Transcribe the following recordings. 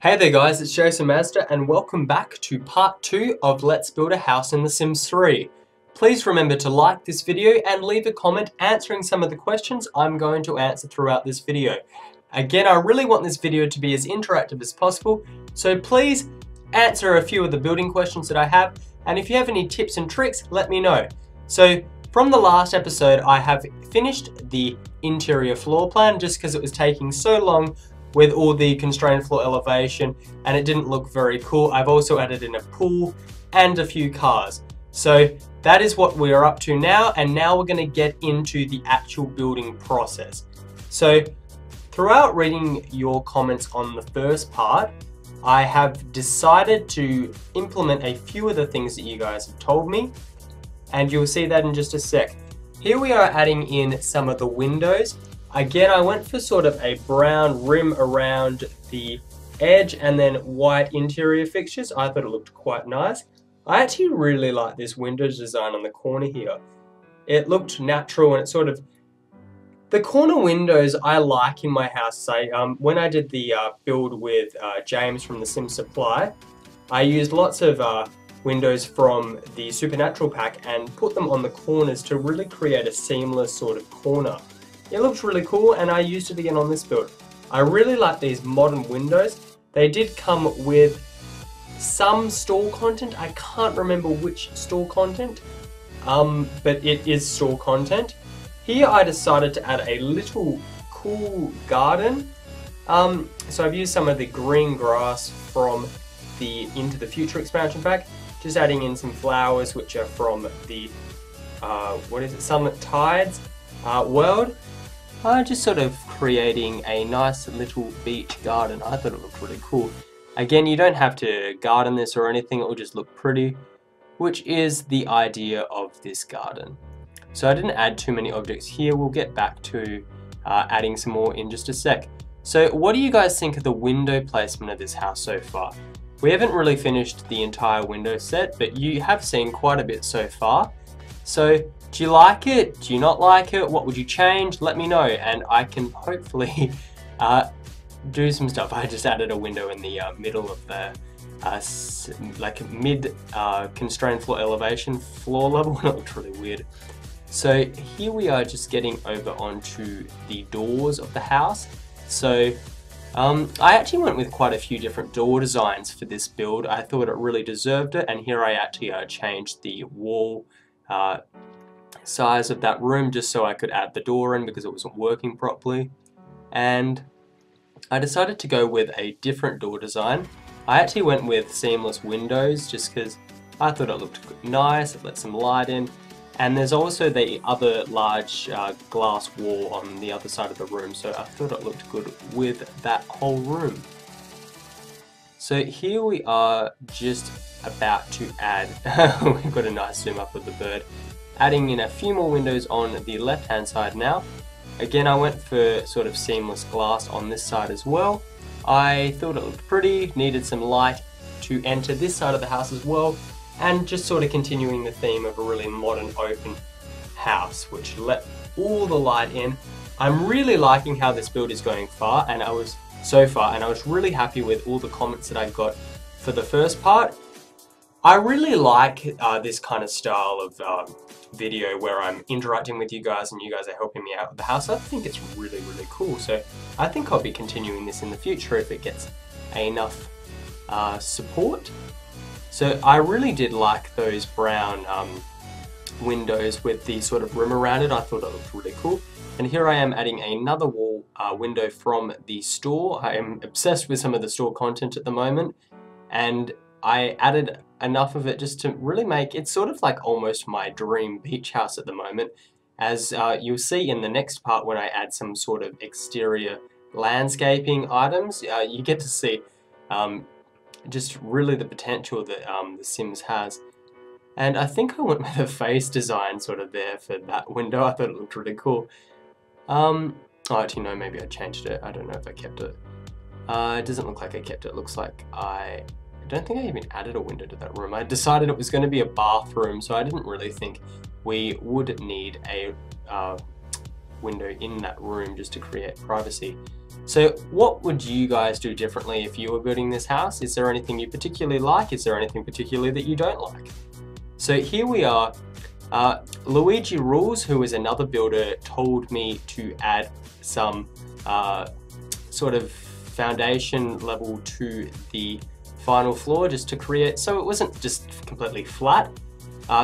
Hey there guys, it's Jason Mazda and welcome back to part 2 of Let's Build a House in The Sims 3. Please remember to like this video and leave a comment answering some of the questions I'm going to answer throughout this video. Again, I really want this video to be as interactive as possible, so please answer a few of the building questions that I have, and if you have any tips and tricks, let me know. So from the last episode, I have finished the interior floor plan just because it was taking so long with all the constrained floor elevation and it didn't look very cool. I've also added in a pool and a few cars. So that is what we're up to now, and now we're gonna get into the actual building process. So throughout reading your comments on the first part, I have decided to implement a few of the things that you guys have told me, and you'll see that in just a sec. Here we are adding in some of the windows. Again, I went for sort of a brown rim around the edge and then white interior fixtures. I thought it looked quite nice. I actually really like this windows design on the corner here. It looked natural and it sort of... The corner windows I like in my house. When I did the build with James from the Sim Supply, I used lots of windows from the Supernatural pack and put them on the corners to really create a seamless sort of corner. It looks really cool and I used it again on this build. I really like these modern windows. They did come with some store content. I can't remember which store content, but it is store content. Here I decided to add a little cool garden. So I've used some of the green grass from the Into the Future expansion pack, just adding in some flowers which are from the, Sunlit Tides world. Just sort of creating a nice little beach garden. I thought it looked really cool. Again, you don't have to garden this or anything, it will just look pretty, which is the idea of this garden. So I didn't add too many objects here. We'll get back to adding some more in just a sec. So what do you guys think of the window placement of this house so far? We haven't really finished the entire window set, but you have seen quite a bit so far. So do you like it? Do you not like it? What would you change? Let me know and I can hopefully do some stuff. I just added a window in the middle of the mid constrained floor elevation floor level and it looked really weird. So here we are just getting over onto the doors of the house. So I actually went with quite a few different door designs for this build. I thought it really deserved it, and here I actually changed the wall size of that room just so I could add the door in because it wasn't working properly. And I decided to go with a different door design. I actually went with seamless windows just because I thought it looked nice, it let some light in. And there's also the other large glass wall on the other side of the room, so I thought it looked good with that whole room. So here we are just about to add, we've got a nice zoom up of the bird, adding in a few more windows on the left hand side now. Again, I went for sort of seamless glass on this side as well. I thought it looked pretty, needed some light to enter this side of the house as well, and just sort of continuing the theme of a really modern open house which let all the light in. I'm really liking how this build is going so far, and I was really happy with all the comments that I got for the first part. I really like this kind of style of video where I'm interacting with you guys and you guys are helping me out with the house. I think it's really, really cool. So I think I'll be continuing this in the future if it gets enough support. So I really did like those brown windows with the sort of rim around it. I thought it looked really cool. And here I am adding another wall window from the store. I am obsessed with some of the store content at the moment, and I added enough of it just to really make it sort of like almost my dream beach house at the moment. As you'll see in the next part when I add some sort of exterior landscaping items, you get to see just really the potential that The Sims has. And I think I went with a face design sort of there for that window. I thought it looked really cool. Oh, actually no, maybe I changed it. I don't know if I kept it. It doesn't look like I kept it. It looks like I don't think I even added a window to that room. I decided it was going to be a bathroom, so I didn't really think we would need a window in that room just to create privacy. So what would you guys do differently if you were building this house? Is there anything you particularly like? Is there anything particularly that you don't like? So here we are. Luigi Rules, who is another builder, told me to add some sort of foundation level to the final floor just to create, so it wasn't just completely flat.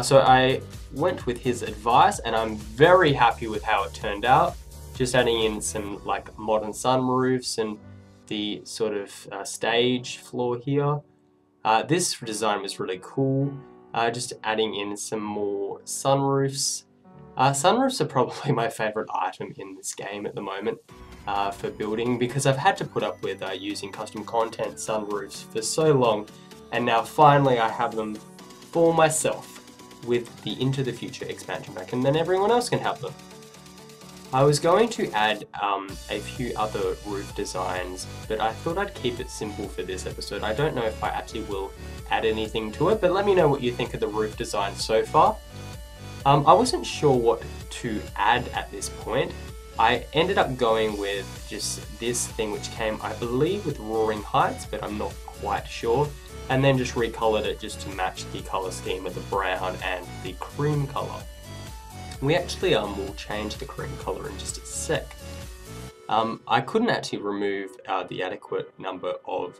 So I went with his advice and I'm very happy with how it turned out. Just adding in some like modern sunroofs and the sort of stage floor here. This design was really cool. Just adding in some more sunroofs. Sunroofs are probably my favorite item in this game at the moment for building, because I've had to put up with using custom content sunroofs for so long, and now finally I have them for myself with the Into the Future expansion pack, and then everyone else can have them. I was going to add a few other roof designs, but I thought I'd keep it simple for this episode. I don't know if I actually will add anything to it, but let me know what you think of the roof design so far. I wasn't sure what to add at this point. I ended up going with just this thing which came, I believe, with Roaring Heights, but I'm not quite sure. And then just recolored it just to match the color scheme of the brown and the cream color. We actually will change the cream color in just a sec. I couldn't actually remove the adequate number of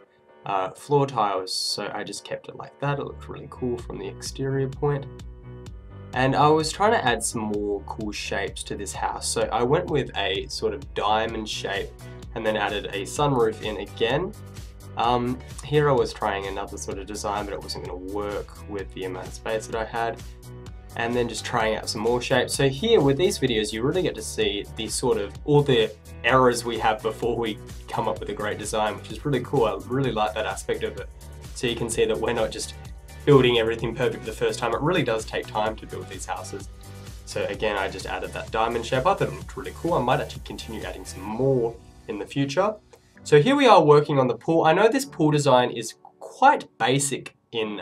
floor tiles, so I just kept it like that. It looked really cool from the exterior point. And I was trying to add some more cool shapes to this house, so I went with a sort of diamond shape and then added a sunroof in again. Here I was trying another sort of design, but it wasn't going to work with the amount of space that I had. And then just trying out some more shapes. So here with these videos, you really get to see the sort of all the errors we have before we come up with a great design, which is really cool. I really like that aspect of it. So you can see that we're not just building everything perfect the first time. It really does take time to build these houses. So again, I just added that diamond shape. I thought it looked really cool. I might actually continue adding some more in the future. So here we are working on the pool. I know this pool design is quite basic in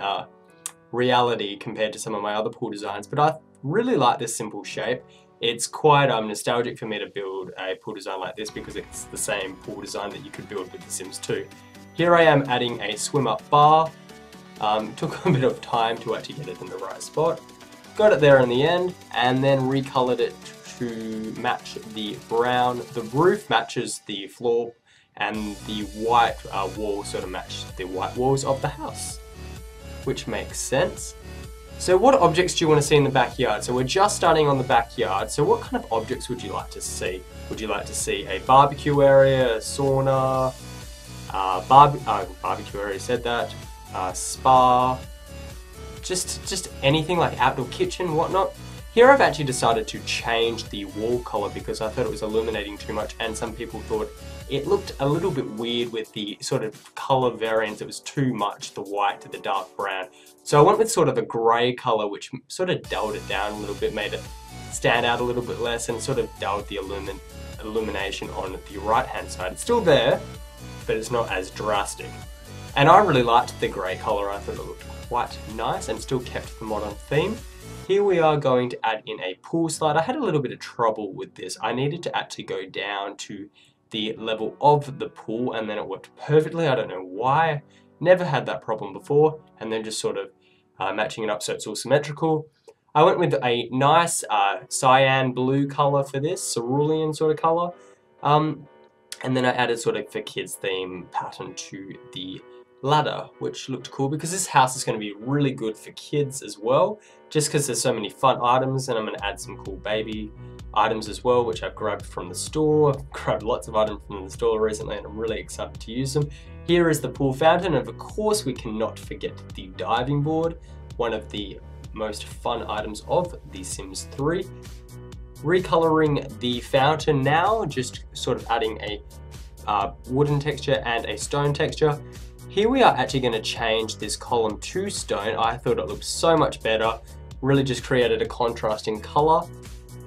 reality compared to some of my other pool designs, but I really like this simple shape. It's quite nostalgic for me to build a pool design like this because it's the same pool design that you could build with The Sims 2. Here I am adding a swim up bar. Took a bit of time to actually get it in the right spot. Got it there in the end, and then recolored it to match the brown. The roof matches the floor, and the white wall sort of matched the white walls of the house, which makes sense. So what objects do you want to see in the backyard? So we're just starting on the backyard, so what kind of objects would you like to see? Would you like to see a barbecue area, a sauna, barbecue area, said that, spa, just anything like outdoor kitchen, whatnot. Here I've actually decided to change the wall color because I thought it was illuminating too much, and some people thought it looked a little bit weird with the sort of color variance. It was too much, the white to the dark brown. So I went with sort of a gray color, which sort of dulled it down a little bit, made it stand out a little bit less, and sort of dulled the illumination on the right hand side. It's still there, but it's not as drastic. And I really liked the grey colour. I thought it looked quite nice and still kept the modern theme. Here we are going to add in a pool slide. I had a little bit of trouble with this. I needed to actually go down to the level of the pool, and then it worked perfectly. I don't know why. Never had that problem before. And then just sort of matching it up so it's all symmetrical. I went with a nice cyan blue colour for this, cerulean sort of colour. And then I added sort of for kids theme pattern to the ladder, which looked cool because this house is going to be really good for kids as well, just because there's so many fun items. And I'm going to add some cool baby items as well, which I've grabbed from the store. I've grabbed lots of items from the store recently and I'm really excited to use them. Here is the pool fountain, and of course we cannot forget the diving board, one of the most fun items of The Sims 3. Recoloring the fountain now, just sort of adding a wooden texture and a stone texture. Here we are actually going to change this column to stone. I thought it looked so much better, really just created a contrasting color.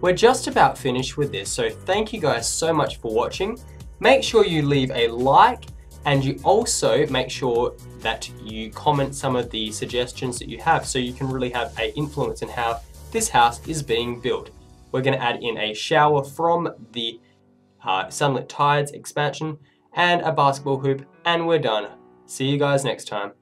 We're just about finished with this, so thank you guys so much for watching. Make sure you leave a like, and you also make sure that you comment some of the suggestions that you have so you can really have an influence in how this house is being built. We're going to add in a shower from the Sunlit Tides expansion and a basketball hoop, and we're done. See you guys next time.